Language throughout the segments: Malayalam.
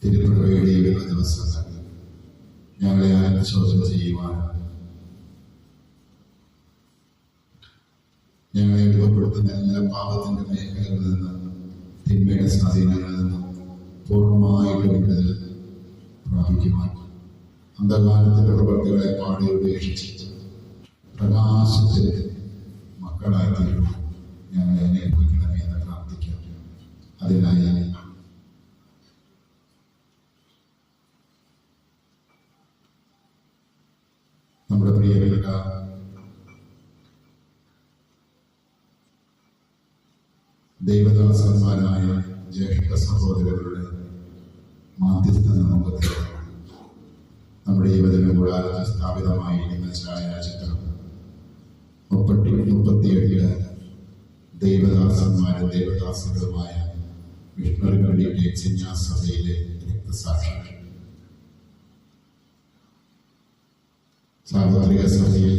തിരുപ്പിറവിയുടെ ഈ ദിവസങ്ങൾ ഞങ്ങളെ അനുശോചന ചെയ്യുവാൻ, ഞങ്ങളെ രൂപപ്പെടുത്തുന്ന എല്ലാ പാപത്തിന്റെ മേഖലകളിൽ നിന്ന്, തിന്മയുടെ സ്വാധീനങ്ങളിൽ നിന്ന് പൂർണ്ണമായിട്ടും വിടുതൽ പ്രാപിക്കുവാൻ, അന്ധകാലത്തിന്റെ പ്രവൃത്തികളെ പാടി ഉപേക്ഷിച്ച് പ്രകാശത്തിന്റെ മക്കളായി തീരുവാൻ ഞങ്ങളെ അനുഭവിക്കണമേ എന്ന് പ്രാർത്ഥിക്കാം. അതിനായി നമ്മുടെ പ്രിയപ്പെട്ട ദൈവദാസന്മാരായ ജ്യേഷ്ഠ സഹോദരങ്ങളുടെ മാധ്യസ്ഥ നമുക്ക് നമ്മുടെ യുവജന കൂടാരത്തിൽ സ്ഥാപിതമായിരിക്കുന്ന ഛായാചിത്രം 37 ദൈവദാസന്മാരും ദൈവദാസികളുമായ മിഷണറികളുടെ സഭയിലെ രക്തസാക്ഷികൾ സാർവത്രിക സഭയിൽ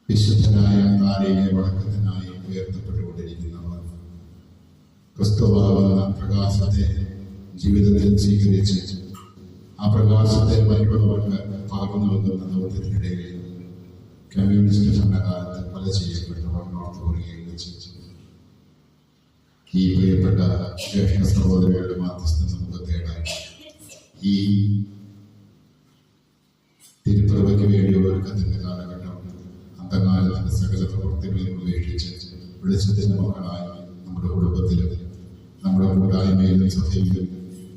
വിശുദ്ധനായ താരയെ വണക്കത്തിനായി ഉയർത്തപ്പെട്ടുകൊണ്ടിരിക്കുന്നവർ ക്രിസ്തുവാകുന്ന പ്രകാശത്തെ ജീവിതത്തിൽ സ്വീകരിച്ച് ആ പ്രകാശത്തെ മറ്റുള്ളവർക്ക് പകർന്നു നൽകുന്ന ദൗത്യത്തിനിടയിൽ കമ്മ്യൂണിസ്റ്റ് ഭരണകാലത്ത് കൊല ചെയ്യപ്പെട്ടവർ നോർത്ത് കൊറിയയിൽ വെച്ച് ഈ പ്രിയപ്പെട്ട ജ്യേഷ്ഠ സഹോദരങ്ങളുടെ മാധ്യസ്ഥ നമുക്ക് തേടാൻ ഈ തിരുപ്പിറവിക്ക് വേണ്ടിയുള്ള ഒരുക്കത്തിന്റെ കാലഘട്ടം അന്ധകാലത്തിന്റെ സകല പ്രവൃത്തികളെയും ഉപേക്ഷിച്ച് വെളിച്ചത്തിന്റെ മക്കളായി നമ്മുടെ കുടുംബത്തിലും നമ്മുടെ കൂട്ടായ്മയിലും സഭയിലും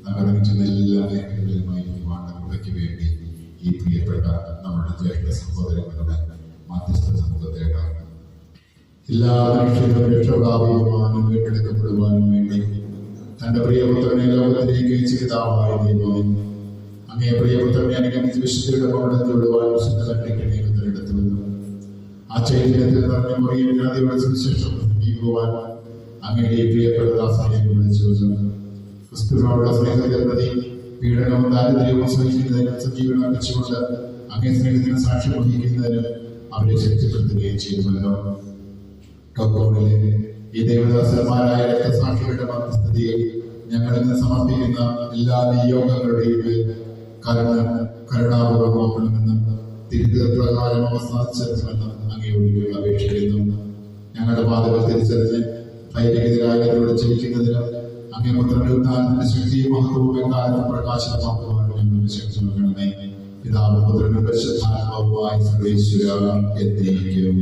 നഗരമിക്കുന്ന എല്ലാ മേഖലകളിലുമായി കൃപയ്ക്ക് വേണ്ടി ഈ പ്രിയപ്പെട്ട നമ്മുടെ ജ്യേഷ്ഠ സഹോദരങ്ങളുടെ മാധ്യസ്ഥ നമുക്ക് തേടാം. എല്ലാ മനുഷ്യരും രക്ഷപ്രാപിക്കുവാനും വീണ്ടെടുക്കപ്പെടുവാനും വേണ്ടി തന്റെ പ്രിയപുത്രനെ ലോകത്തിലേക്ക് അയച്ചതാവായ ദൈവമേ, അങ്ങേ പ്രിയപുത്രനെ അനുഗമിച്ച് വിശുദ്ധരുടെ പകടത്തിൽ വിടുവാൻ തിരഞ്ഞെടുത്തുവെന്നും ആ ചൈതന്യത്തിൽ നിറഞ്ഞ മുറിയാതിയുടെ സുവിശേഷം പ്രസംഗിക്കുവാൻ അങ്ങയുടെ പ്രിയപ്പെട്ട ദാസനെ വിളിച്ചു. ക്രിസ്തുവിനോടുള്ള സ്നേഹത്തെ പ്രതി പീഡനവും ദാരിദ്ര്യവും സഹിക്കുന്നതിന് സജീവനം അർപ്പിച്ചുകൊണ്ട് അങ്ങേ സ്നേഹത്തിന് സാക്ഷ്യം വഹിക്കുന്നതിന് അവരെ ശക്തിപ്പെടുത്തുകയും ചെയ്യുമല്ലോ. ടോക്കോണിലെ ഈ ദേവദാസന്മാരായ രക്തസാക്ഷികളുടെ മധ്യസ്ഥതയെ ഞങ്ങൾ ഇന്ന് സമർപ്പിക്കുന്ന എല്ലാ നിയോഗങ്ങളുടെയും കരുണാപൂർവ്വമാക്കണമെന്നും തിരുത്തപ്രകാരം അവസാനിച്ചെന്ന് അങ്ങയോട് അപേക്ഷിക്കുന്നു. ഞങ്ങളുടെ പാതകൾ തിരിച്ചറിഞ്ഞ് ഭൈരകരായവരോട് ചലിക്കുന്നതിനും അങ്ങേ പുത്രന്റെ ഉദ്ധാനത്തിന്റെ ശക്തിയും മഹത്വവും എക്കാലം പ്രകാശമാക്കുവാൻ ഞങ്ങൾ ശക്തി നൽകണമേ. പിതാവും പുത്രനും പരിശുദ്ധാത്മാവുമായി സർവേശ്വര എന്നേക്കും.